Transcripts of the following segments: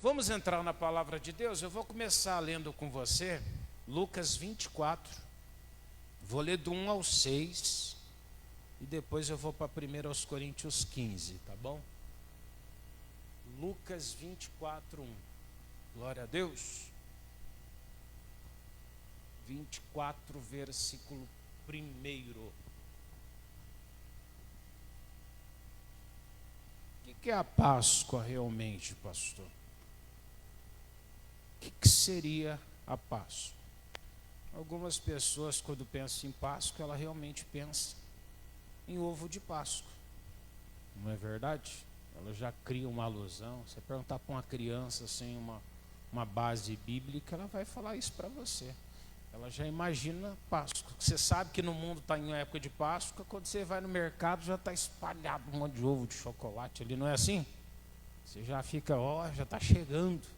Vamos entrar na palavra de Deus. Eu vou começar lendo com você Lucas 24. Vou ler do 1 ao 6 e depois eu vou para 1 aos Coríntios 15, tá bom? Lucas 24, 1. Glória a Deus. 24, versículo 1. O que é a Páscoa realmente, pastor? O que seria a Páscoa? Algumas pessoas, quando pensam em Páscoa, ela realmente pensa em ovo de Páscoa. Não é verdade? Ela já cria uma alusão. Você perguntar para uma criança sem uma base bíblica, ela vai falar isso para você. Ela já imagina Páscoa. Você sabe que no mundo está em época de Páscoa, quando você vai no mercado já está espalhado um monte de ovo de chocolate ali, não é assim? Você já fica, já está chegando.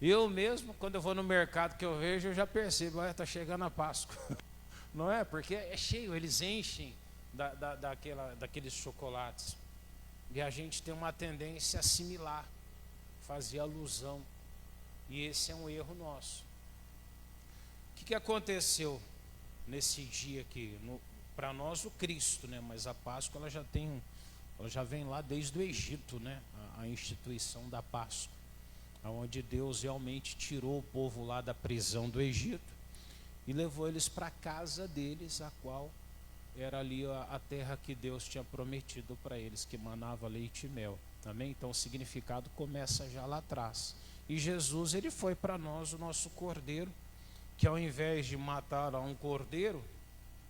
Eu mesmo, quando eu vou no mercado que eu vejo, eu já percebo, está chegando a Páscoa. Não é? Porque é cheio, eles enchem daqueles chocolates. E a gente tem uma tendência a assimilar, fazer alusão. E esse é um erro nosso. O que aconteceu nesse dia aqui? Para nós o Cristo, né? Mas a Páscoa ela já vem lá desde o Egito, né? A instituição da Páscoa, onde Deus realmente tirou o povo lá da prisão do Egito e levou eles para a casa deles, a qual era ali a terra que Deus tinha prometido para eles, que manava leite e mel. Amém? Então o significado começa já lá atrás. E Jesus, ele foi para nós o nosso cordeiro, que ao invés de matar um cordeiro,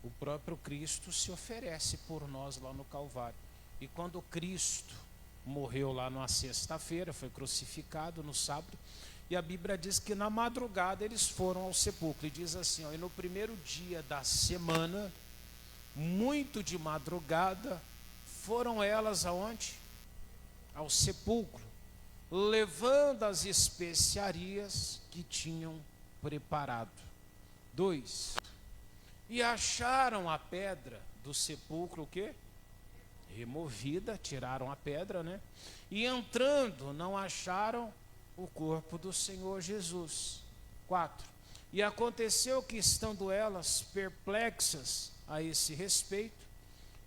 o próprio Cristo se oferece por nós lá no Calvário. E quando Cristo morreu lá numa sexta-feira, foi crucificado no sábado, e a Bíblia diz que na madrugada eles foram ao sepulcro, e diz assim, e no primeiro dia da semana, muito de madrugada, foram elas aonde? Ao sepulcro, levando as especiarias que tinham preparado. 2. E acharam a pedra do sepulcro, o quê? Removida, tiraram a pedra, né? E entrando, não acharam o corpo do Senhor Jesus. 4. E aconteceu que, estando elas perplexas a esse respeito,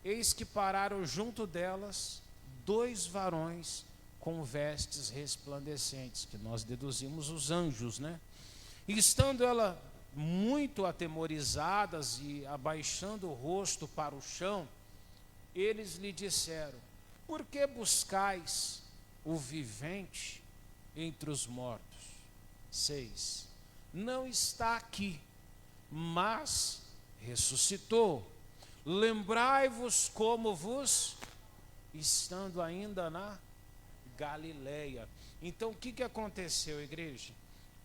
eis que pararam junto delas 2 varões com vestes resplandecentes, que nós deduzimos os anjos, né? E estando ela muito atemorizadas e abaixando o rosto para o chão, eles lhe disseram: por que buscais o vivente entre os mortos? 6. Não está aqui, mas ressuscitou. Lembrai-vos como vos, estando ainda na Galileia. Então o que aconteceu, igreja?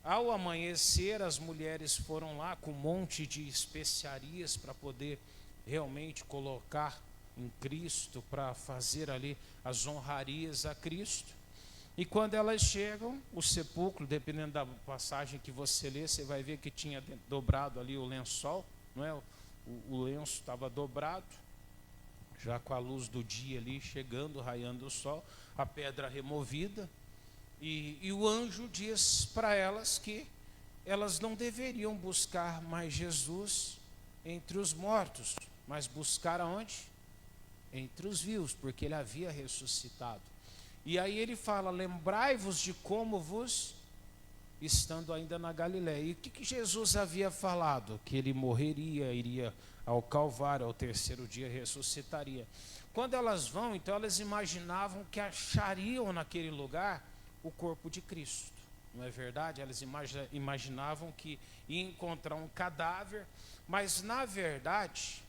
Ao amanhecer, as mulheres foram lá com um monte de especiarias para poder realmente colocar em Cristo, para fazer ali as honrarias a Cristo. E quando elas chegam, o sepulcro, dependendo da passagem que você lê, você vai ver que tinha dobrado ali o lençol, não é? O lenço estava dobrado, já com a luz do dia ali chegando, raiando o sol, a pedra removida. E o anjo diz para elas que elas não deveriam buscar mais Jesus entre os mortos, mas buscar aonde? Entre os vivos, porque ele havia ressuscitado. E aí ele fala: lembrai-vos de como vos, estando ainda na Galileia. E o que Jesus havia falado? Que ele morreria, iria ao Calvário, ao terceiro dia ressuscitaria. Quando elas vão, então elas imaginavam que achariam naquele lugar o corpo de Cristo, não é verdade? Elas imaginavam que ia encontrar um cadáver, mas na verdade,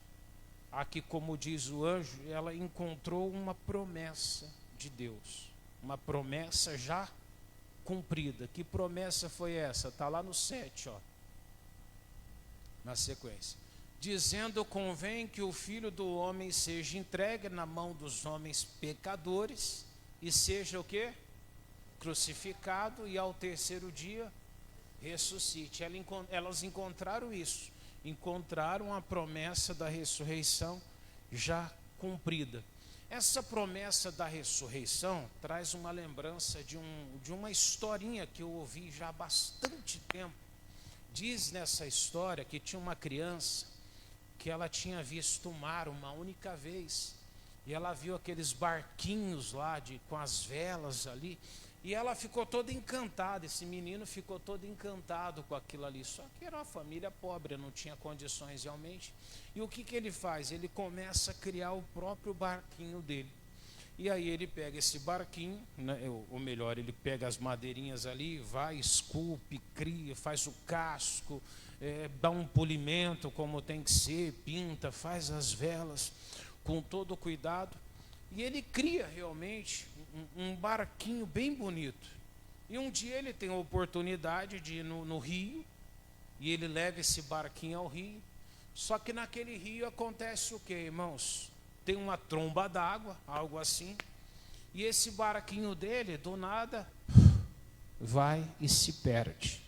aqui como diz o anjo, ela encontrou uma promessa de Deus, uma promessa já cumprida. Que promessa foi essa? Está lá no 7, na sequência. Dizendo: convém que o Filho do Homem seja entregue na mão dos homens pecadores e seja o quê? Crucificado, e ao terceiro dia ressuscite. Elas encontraram isso, encontraram a promessa da ressurreição já cumprida. Essa promessa da ressurreição traz uma lembrança de uma historinha que eu ouvi já há bastante tempo. Diz nessa história que tinha uma criança que ela tinha visto o mar uma única vez, e ela viu aqueles barquinhos lá com as velas ali, e ela ficou toda encantada. Esse menino ficou todo encantado com aquilo ali, só que era uma família pobre, não tinha condições realmente. E o que ele faz? Ele começa a criar o próprio barquinho dele. E aí ele pega esse barquinho, né, ou melhor, ele pega as madeirinhas ali, vai, esculpe, cria, faz o casco, dá um polimento como tem que ser, pinta, faz as velas com todo cuidado. E ele cria realmente um barquinho bem bonito. E um dia ele tem a oportunidade de ir no rio, e ele leva esse barquinho ao rio. Só que naquele rio acontece o que, irmãos? Tem uma tromba d'água, algo assim, e esse barquinho dele, do nada, vai e se perde.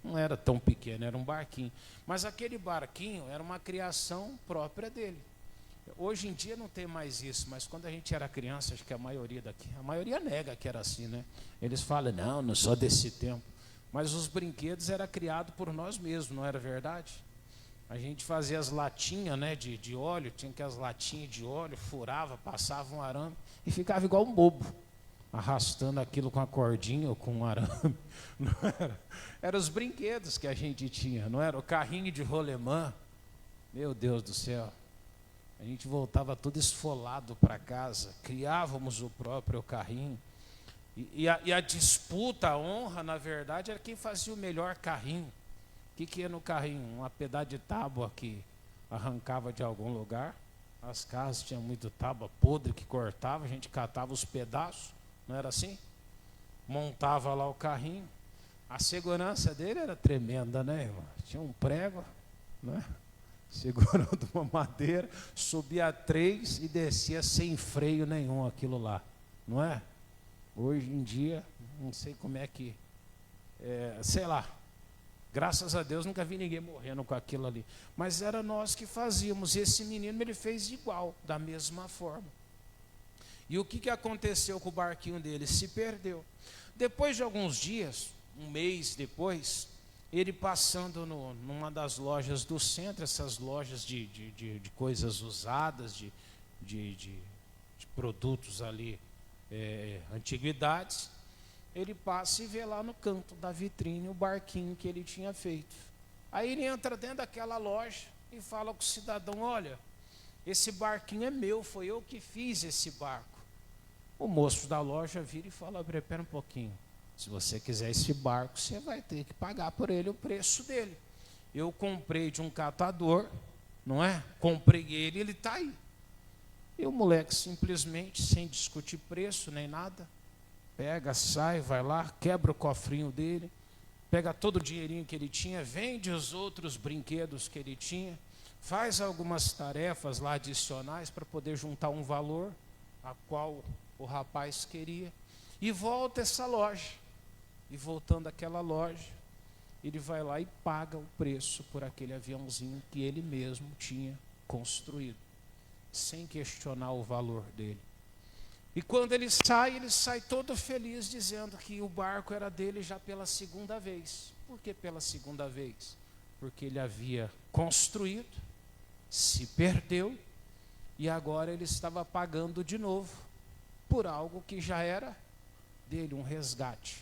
Não era tão pequeno, era um barquinho, mas aquele barquinho era uma criação própria dele. Hoje em dia não tem mais isso, mas quando a gente era criança, acho que a maioria nega que era assim, né? Eles falam, não sou desse tempo. Mas os brinquedos eram criados por nós mesmos, não era verdade? A gente fazia as latinhas, né, de óleo, tinha que as latinhas de óleo, furava, passava um arame e ficava igual um bobo, arrastando aquilo com a cordinha ou com um arame. Não era? Eram os brinquedos que a gente tinha, não era? O carrinho de rolemã, meu Deus do céu. A gente voltava todo esfolado para casa, criávamos o próprio carrinho. E a disputa, a honra, na verdade, era quem fazia o melhor carrinho. O que ia no carrinho? Uma pedaço de tábua que arrancava de algum lugar. As casas tinham muito tábua podre que cortava, a gente catava os pedaços, não era assim? Montava lá o carrinho. A segurança dele era tremenda, né, irmão? Tinha um prego, né? Segurando uma madeira, subia 3 e descia sem freio nenhum aquilo lá, não é? Hoje em dia, não sei como é que, sei lá, graças a Deus nunca vi ninguém morrendo com aquilo ali, mas era nós que fazíamos. E esse menino, ele fez igual, da mesma forma. E o que aconteceu com o barquinho dele? Se perdeu. Depois de alguns dias, um mês depois, ele passando numa das lojas do centro, essas lojas de coisas usadas, de produtos ali, antiguidades, ele passa e vê lá no canto da vitrine o barquinho que ele tinha feito. Aí ele entra dentro daquela loja e fala com o cidadão, olha, esse barquinho é meu, foi eu que fiz esse barco. O moço da loja vira e fala, espera um pouquinho, se você quiser esse barco, você vai ter que pagar por ele o preço dele. Eu comprei de um catador, não é? Comprei ele, ele está aí. E o moleque simplesmente, sem discutir preço nem nada, pega, sai, vai lá, quebra o cofrinho dele, pega todo o dinheirinho que ele tinha, vende os outros brinquedos que ele tinha, faz algumas tarefas lá adicionais para poder juntar um valor a qual o rapaz queria, e volta essa loja. E voltando àquela loja, ele vai lá e paga o preço por aquele aviãozinho que ele mesmo tinha construído, sem questionar o valor dele. E quando ele sai todo feliz, dizendo que o barco era dele já pela segunda vez. Por que pela segunda vez? Porque ele havia construído, se perdeu, e agora ele estava pagando de novo por algo que já era dele, um resgate.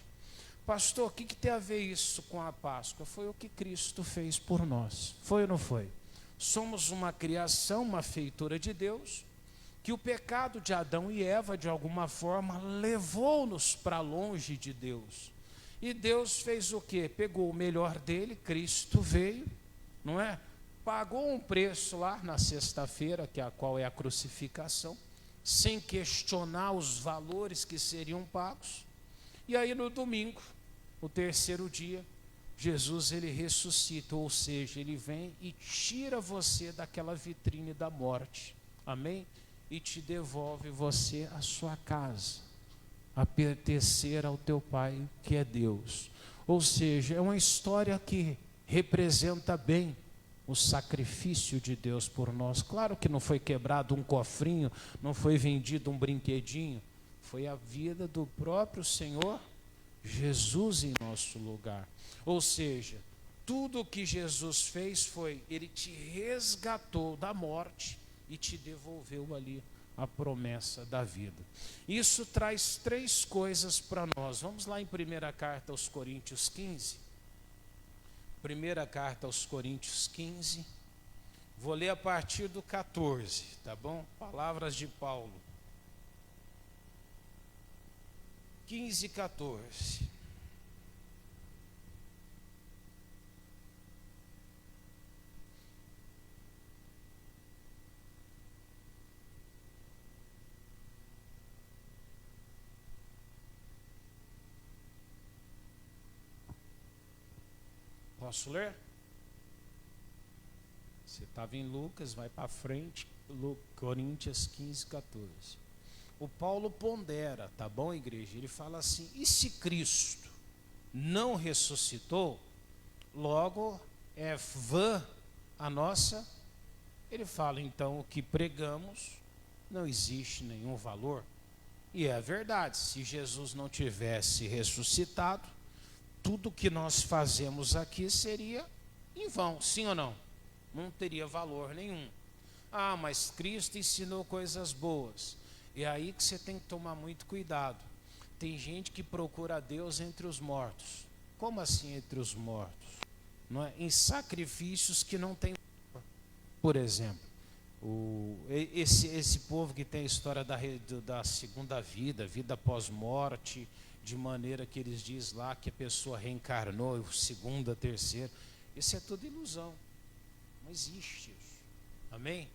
Pastor, o que tem a ver isso com a Páscoa? Foi o que Cristo fez por nós. Foi ou não foi? Somos uma criação, uma feitura de Deus, que o pecado de Adão e Eva, de alguma forma, levou-nos para longe de Deus. E Deus fez o quê? Pegou o melhor dele, Cristo veio, não é? Pagou um preço lá na sexta-feira, qual é a crucificação, sem questionar os valores que seriam pagos. E aí no domingo, o terceiro dia, Jesus ele ressuscita, ou seja, ele vem e tira você daquela vitrine da morte, amém? E te devolve você à sua casa, a pertencer ao teu Pai que é Deus. Ou seja, é uma história que representa bem o sacrifício de Deus por nós. Claro que não foi quebrado um cofrinho, não foi vendido um brinquedinho, foi a vida do próprio Senhor Jesus em nosso lugar. Ou seja, tudo o que Jesus fez foi, ele te resgatou da morte e te devolveu ali a promessa da vida. Isso traz três coisas para nós. Vamos lá em 1ª carta aos Coríntios 15. 1ª carta aos Coríntios 15. Vou ler a partir do 14, tá bom? Palavras de Paulo. 15, 14. Posso ler? Você estava em Lucas, vai para frente, Coríntios 15, 14. O Paulo pondera, tá bom, igreja? Ele fala assim: e se Cristo não ressuscitou, logo é vã a nossa. Ele fala, então, o que pregamos não existe nenhum valor. E é verdade, se Jesus não tivesse ressuscitado, tudo que nós fazemos aqui seria em vão, sim ou não? Não teria valor nenhum. Ah, mas Cristo ensinou coisas boas. É aí que você tem que tomar muito cuidado. Tem gente que procura a Deus entre os mortos. Como assim entre os mortos? Não é? Em sacrifícios que não têm valor. Por exemplo, esse povo que tem a história da segunda vida, vida pós-morte, de maneira que eles dizem lá que a pessoa reencarnou, segunda, terceira. Isso é tudo ilusão. Não existe isso. Amém?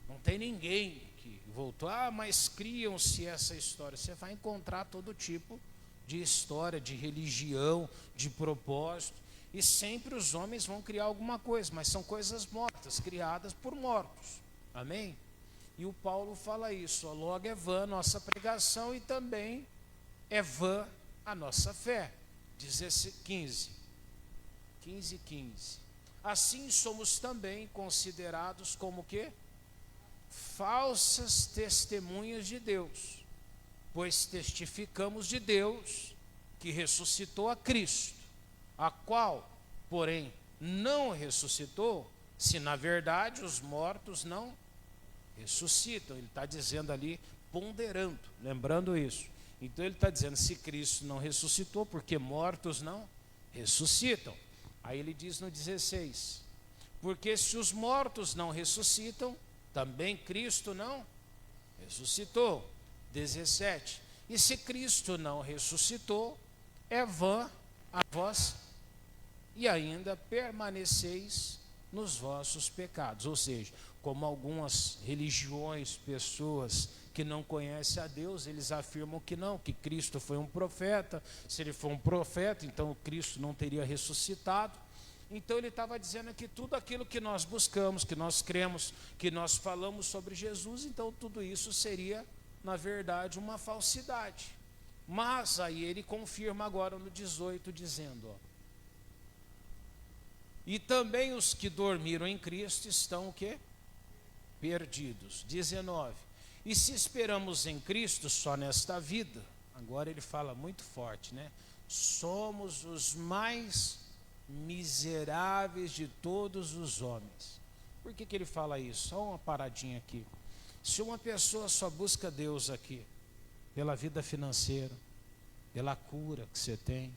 Não tem ninguém que voltou. Ah, mas criam-se essa história. Você vai encontrar todo tipo de história, de religião, de propósito. E sempre os homens vão criar alguma coisa, mas são coisas mortas, criadas por mortos. Amém? E o Paulo fala isso. Ó, logo é vã a nossa pregação e também é vã a nossa fé. 15. Assim somos também considerados como que? Falsas testemunhas de Deus, pois testificamos de Deus que ressuscitou a Cristo, a qual, porém, não ressuscitou, se na verdade os mortos não ressuscitam. Ele está dizendo ali, ponderando, lembrando isso. Então ele está dizendo, se Cristo não ressuscitou, porque mortos não ressuscitam. Aí ele diz no 16, porque se os mortos não ressuscitam, também Cristo não ressuscitou. 17, e se Cristo não ressuscitou, é vã a vós, e ainda permaneceis nos vossos pecados. Ou seja, como algumas religiões, pessoas que não conhecem a Deus, eles afirmam que não, que Cristo foi um profeta. Se ele foi um profeta, então Cristo não teria ressuscitado. Então ele estava dizendo que tudo aquilo que nós buscamos, que nós cremos, que nós falamos sobre Jesus, então tudo isso seria, na verdade, uma falsidade. Mas aí ele confirma agora no 18, dizendo, ó, e também os que dormiram em Cristo estão o quê? Perdidos. 19. E se esperamos em Cristo só nesta vida, agora ele fala muito forte, né? Somos os mais miseráveis de todos os homens. Por que ele fala isso? Só uma paradinha aqui. Se uma pessoa só busca Deus aqui, pela vida financeira, pela cura que você tem,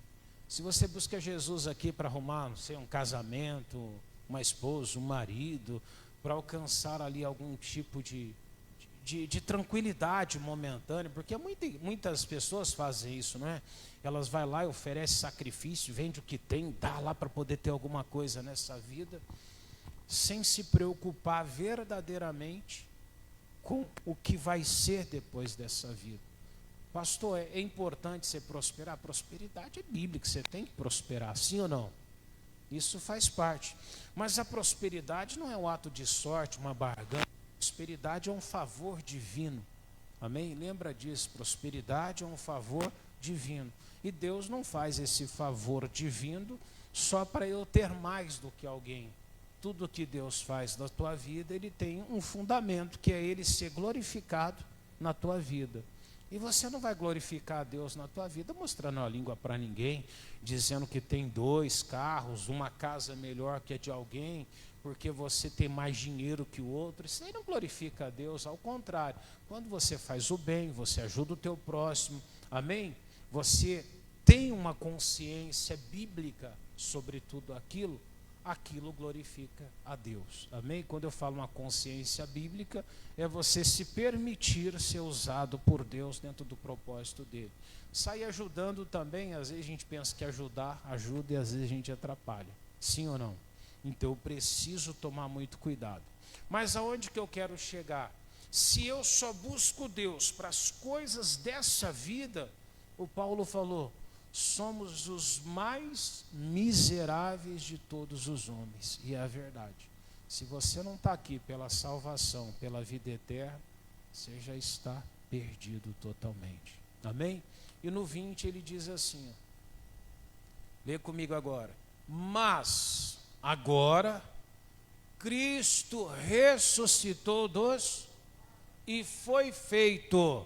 se você busca Jesus aqui para arrumar, não sei, um casamento, uma esposa, um marido, para alcançar ali algum tipo de tranquilidade momentânea, porque muitas pessoas fazem isso, não é? Elas vão lá e oferecem sacrifício, vende o que tem, dá lá para poder ter alguma coisa nessa vida, sem se preocupar verdadeiramente com o que vai ser depois dessa vida. Pastor, é importante você prosperar? A prosperidade é bíblica, você tem que prosperar, sim ou não? Isso faz parte. Mas a prosperidade não é um ato de sorte, uma barganha. Prosperidade é um favor divino. Amém? Lembra disso, prosperidade é um favor divino. E Deus não faz esse favor divino só para eu ter mais do que alguém. tudo que Deus faz na tua vida, ele tem um fundamento, que é ele ser glorificado na tua vida. E você não vai glorificar a Deus na tua vida mostrando a língua para ninguém, dizendo que tem 2 carros, uma casa melhor que a de alguém, porque você tem mais dinheiro que o outro. Isso aí não glorifica a Deus, ao contrário. Quando você faz o bem, você ajuda o teu próximo, amém? Você tem uma consciência bíblica sobre tudo aquilo, aquilo glorifica a Deus, amém? Quando eu falo uma consciência bíblica, é você se permitir ser usado por Deus dentro do propósito dele. Sair ajudando também, às vezes a gente pensa que ajudar ajuda e às vezes a gente atrapalha, sim ou não? Então eu preciso tomar muito cuidado. Mas aonde que eu quero chegar? Se eu só busco Deus para as coisas dessa vida, o Paulo falou, somos os mais miseráveis de todos os homens. E é a verdade. Se você não está aqui pela salvação, pela vida eterna, você já está perdido totalmente. Amém? E no 20 ele diz assim, ó, lê comigo agora. Mas agora Cristo ressuscitou dos e foi feito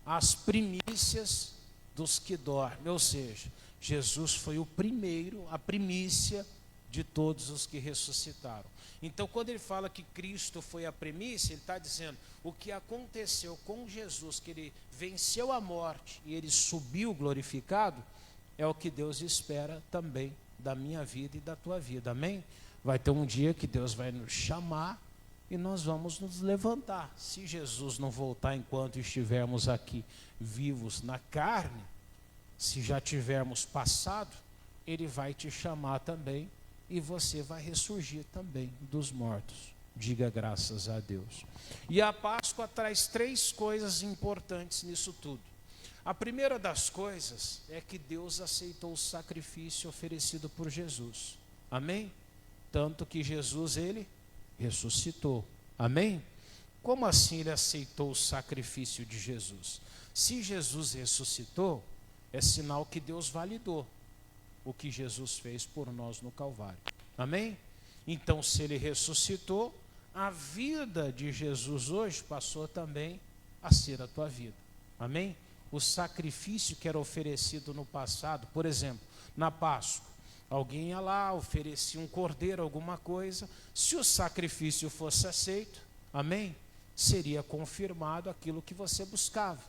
as primícias dos que dormem, ou seja, Jesus foi o primeiro, a primícia de todos os que ressuscitaram. Então, quando ele fala que Cristo foi a primícia, ele está dizendo, o que aconteceu com Jesus, que ele venceu a morte e ele subiu glorificado, é o que Deus espera também da minha vida e da tua vida, amém? Vai ter um dia que Deus vai nos chamar e nós vamos nos levantar. Se Jesus não voltar enquanto estivermos aqui vivos na carne, se já tivermos passado, ele vai te chamar também e você vai ressurgir também dos mortos. Diga graças a Deus. E a Páscoa traz 3 coisas importantes nisso tudo. A primeira das coisas é que Deus aceitou o sacrifício oferecido por Jesus. Amém? Tanto que Jesus, ele ressuscitou. Amém? Como assim ele aceitou o sacrifício de Jesus? Se Jesus ressuscitou, é sinal que Deus validou o que Jesus fez por nós no Calvário. Amém? Então, se ele ressuscitou, a vida de Jesus hoje passou também a ser a tua vida. Amém? O sacrifício que era oferecido no passado, por exemplo, na Páscoa, alguém ia lá, oferecia um cordeiro, alguma coisa, se o sacrifício fosse aceito, amém? Seria confirmado aquilo que você buscava.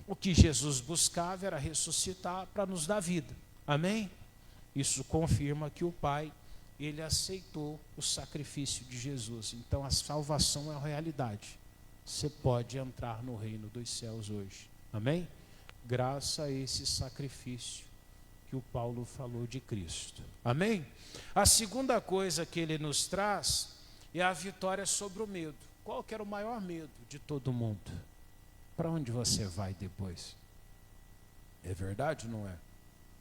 O que Jesus buscava era ressuscitar para nos dar vida, amém? Isso confirma que o Pai, ele aceitou o sacrifício de Jesus. Então a salvação é uma realidade. Você pode entrar no reino dos céus hoje, amém? Graças a esse sacrifício que o Paulo falou de Cristo. Amém? A segunda coisa que ele nos traz é a vitória sobre o medo. Qual que era o maior medo de todo mundo? Para onde você vai depois? É verdade ou não é?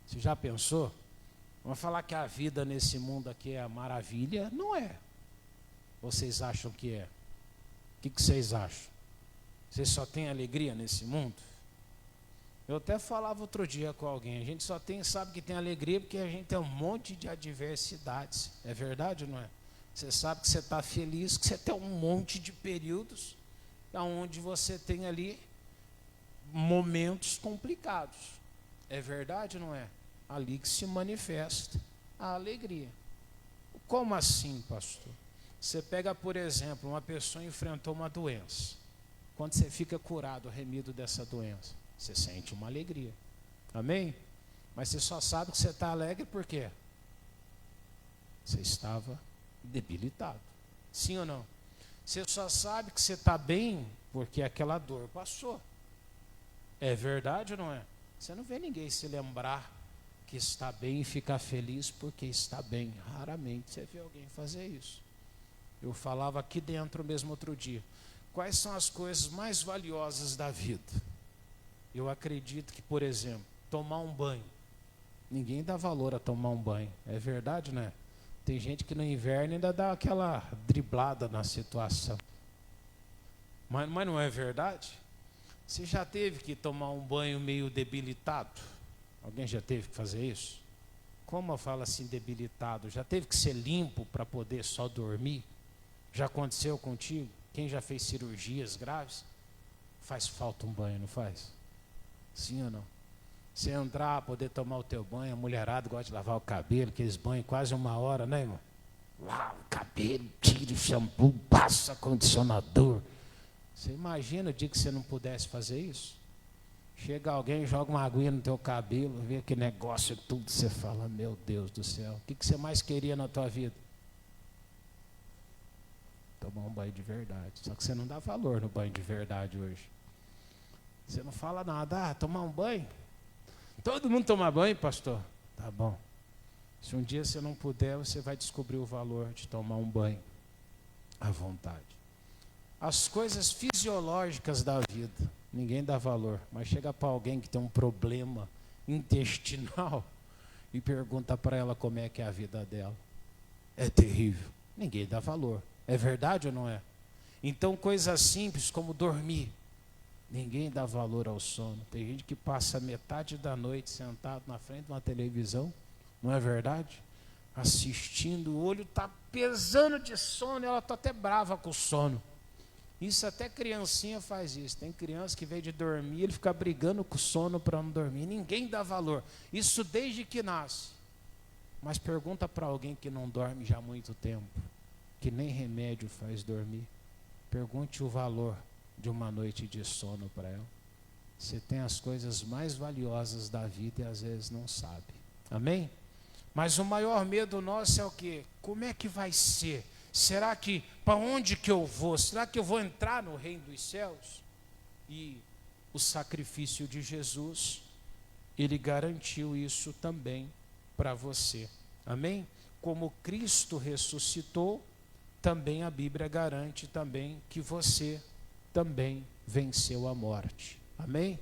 Você já pensou? Vamos falar que a vida nesse mundo aqui é a maravilha? Não é. Vocês acham que é? O que vocês acham? Vocês só têm alegria nesse mundo? Eu até falava outro dia com alguém, a gente só sabe que tem alegria porque a gente tem um monte de adversidades. É verdade ou não é? Você sabe que você está feliz, que você tem um monte de períodos onde você tem ali momentos complicados. É verdade ou não é? Ali que se manifesta a alegria. Como assim, pastor? Você pega, por exemplo, uma pessoa enfrentou uma doença. Quando você fica curado, remido dessa doença, você sente uma alegria. Amém? Mas você só sabe que você está alegre por quê? Você estava debilitado. Sim ou não? Você só sabe que você está bem porque aquela dor passou. É verdade ou não é? Você não vê ninguém se lembrar que está bem e ficar feliz porque está bem. Raramente você vê alguém fazer isso. Eu falava aqui dentro mesmo outro dia. Quais são as coisas mais valiosas da vida? Eu acredito que, por exemplo, tomar um banho. Ninguém dá valor a tomar um banho. É verdade, né? Tem gente que no inverno ainda dá aquela driblada na situação. Mas não é verdade? Você já teve que tomar um banho meio debilitado? Alguém já teve que fazer isso? como eu falo assim, debilitado, já teve que ser limpo para poder só dormir? Já aconteceu contigo? Quem já fez cirurgias graves? Faz falta um banho, não faz? Sim ou não? Você entrar, poder tomar o teu banho, a mulherada gosta de lavar o cabelo, aqueles banhos quase 1 hora, né, irmão? Lava o cabelo, tira o shampoo, passa condicionador. Você imagina o dia que você não pudesse fazer isso? Chega alguém, joga uma aguinha no teu cabelo, vê aquele negócio tudo, você fala, meu Deus do céu, o que você mais queria na tua vida? Tomar um banho de verdade. Só que você não dá valor no banho de verdade hoje. Você não fala nada, tomar um banho? Todo mundo toma banho, pastor? Tá bom. Se um dia você não puder, você vai descobrir o valor de tomar um banho à vontade. As coisas fisiológicas da vida, ninguém dá valor. Mas chega para alguém que tem um problema intestinal e pergunta para ela como é que é a vida dela. É terrível. Ninguém dá valor. É verdade ou não é? Então, coisas simples como dormir. Ninguém dá valor ao sono. Tem gente que passa metade da noite sentado na frente de uma televisão, não é verdade? Assistindo, o olho está pesando de sono, ela está até brava com o sono. Isso até criancinha faz isso. Tem criança que, em vez de dormir, ele fica brigando com o sono para não dormir. Ninguém dá valor. Isso desde que nasce. Mas pergunta para alguém que não dorme já há muito tempo, que nem remédio faz dormir. Pergunte o valor de uma noite de sono para ela. Você tem as coisas mais valiosas da vida e às vezes não sabe. Amém? Mas o maior medo nosso é o quê? Como é que vai ser? Será que, para onde que eu vou? Será que eu vou entrar no reino dos céus? E o sacrifício de Jesus, ele garantiu isso também para você. Amém? Como Cristo ressuscitou, também a Bíblia garante também que você também venceu a morte. Amém?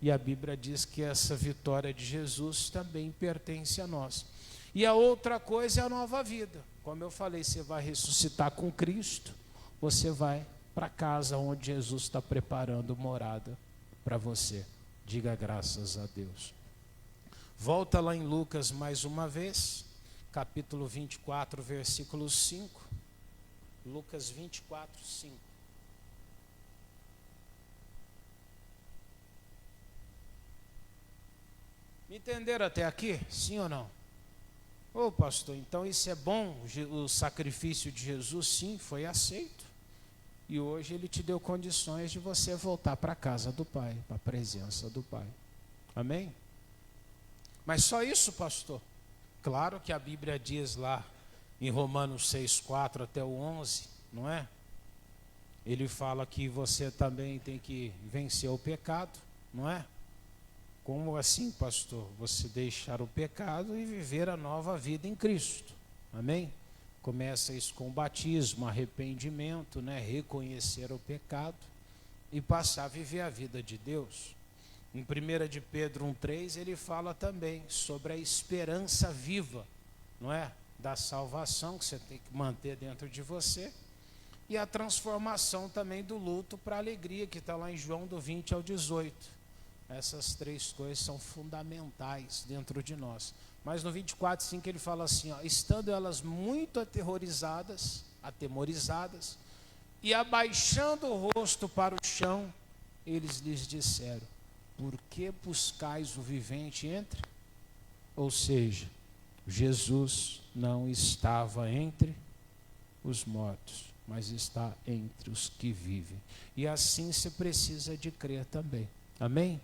E a Bíblia diz que essa vitória de Jesus também pertence a nós. E a outra coisa é a nova vida. Como eu falei, você vai ressuscitar com Cristo, você vai para casa onde Jesus está preparando morada para você. Diga graças a Deus. Volta lá em Lucas mais uma vez, capítulo 24, versículo 5. Lucas 24, 5. Me entenderam até aqui? Sim ou não? Ô pastor, então isso é bom? O sacrifício de Jesus, sim, foi aceito. E hoje ele te deu condições de você voltar para a casa do Pai, para a presença do Pai. Amém? Mas só isso, pastor? Claro que a Bíblia diz lá em Romanos 6:4 até o 11, não é? Ele fala que você também tem que vencer o pecado, não é? Como assim, pastor? Você deixar o pecado e viver a nova vida em Cristo. Amém? Começa isso com o batismo, arrependimento, né? Reconhecer o pecado e passar a viver a vida de Deus. Em 1 de Pedro 1:3 ele fala também sobre a esperança viva, não é? Da salvação que você tem que manter dentro de você. E a transformação também do luto para a alegria, que está lá em João do 20 ao 18. Essas três coisas são fundamentais dentro de nós. Mas no 24:5 ele fala assim, ó, estando elas muito atemorizadas, e abaixando o rosto para o chão, eles lhes disseram, por que buscais o vivente entre? Ou seja, Jesus não estava entre os mortos, mas está entre os que vivem. E assim se precisa de crer também. Amém?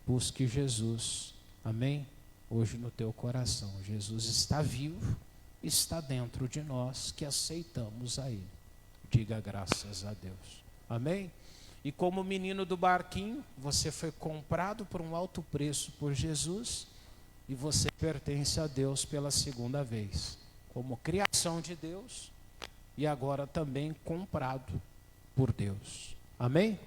Busque Jesus, amém? Hoje no teu coração, Jesus está vivo, está dentro de nós que aceitamos a Ele. Diga graças a Deus, amém? E como menino do barquinho, você foi comprado por um alto preço por Jesus e você pertence a Deus pela segunda vez, como criação de Deus e agora também comprado por Deus, amém?